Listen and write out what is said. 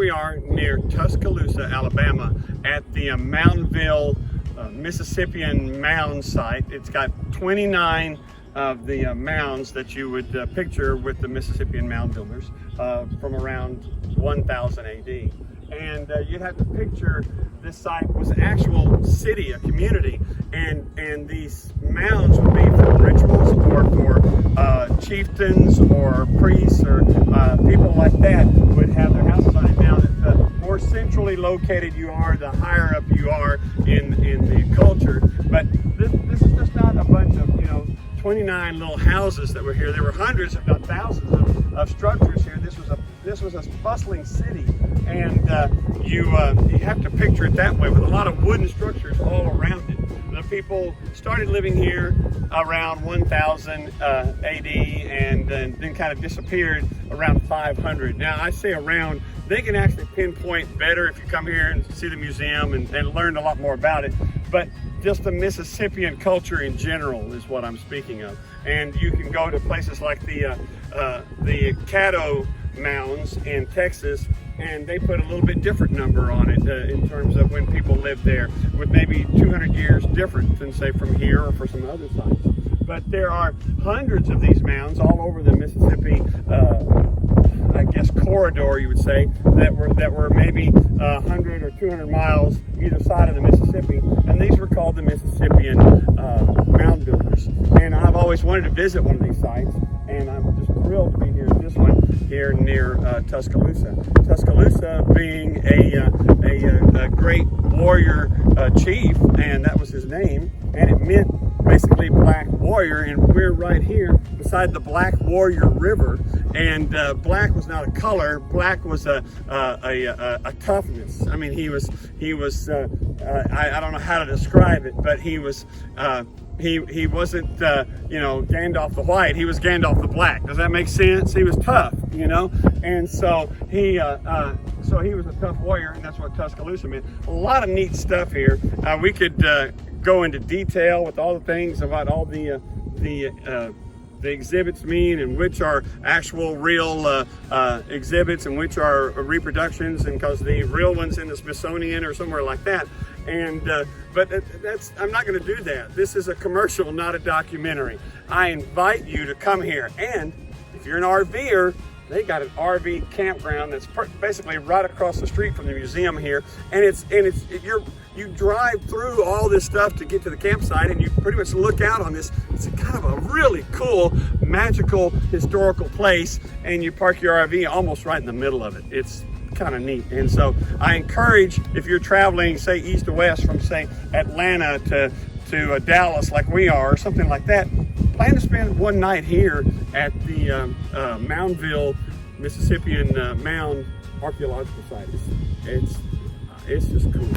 we are near Tuscaloosa, Alabama, at the Moundville Mississippian mound site. It's got 29 of the mounds that you would picture with the Mississippian mound builders from around 1000 AD. And you'd have to picture this site was an actual city, a community, and these mounds would be for rituals or for chieftains or priests or people like that would have their houses on it. Now, the more centrally located you are, the higher up you are in the culture. But this is just not a bunch of 29 little houses that were here. There were hundreds, if not thousands, of structures here. This was a bustling city, and you have to picture it that way, with a lot of wooden structures all around it. The people started living here around 1000 AD and then kind of disappeared around 500. Now, I say around, they can actually pinpoint better if you come here and see the museum and learn a lot more about it. But just the Mississippian culture in general is what I'm speaking of. And you can go to places like the Caddo Mounds in Texas, and they put a little bit different number on it in terms of when people lived there, with maybe 200 years different than, say, from here or for some other sites. But there are hundreds of these mounds all over the Mississippi, I guess, corridor, you would say, that were maybe 100 or 200 miles either side of the Mississippi, and these were called the Mississippian mound builders. And I've always wanted to visit one of these sites, and I'm just thrilled to be here at this one here near Tuscaloosa. Tuscaloosa being a great warrior chief, and that was his name, and it meant basically black warrior, and we're right here beside the Black Warrior River. And black was not a color; black was a toughness. I mean, he was I don't know how to describe it, but he was he wasn't Gandalf the White. He was Gandalf the Black. Does that make sense? He was tough, and so he was a tough warrior, and that's what Tuscaloosa meant. A lot of neat stuff here. We could go into detail with all the things about all the exhibits mean, and which are actual real exhibits and which are reproductions, and because the real ones in the Smithsonian or somewhere like that. And but I'm not going to do that. This is a commercial, not a documentary. I invite you to come here, and if you're an RVer, they got an RV campground that's basically right across the street from the museum here, and you drive through all this stuff to get to the campsite, and you pretty much look out on this. It's kind of a really cool, magical, historical place, and you park your RV almost right in the middle of it. It's kind of neat. And so I encourage, if you're traveling, say, east to west from, say, Atlanta to Dallas like we are, or something like that, plan to spend one night here at the Moundville Mississippian Mound Archaeological Site. It's just cool.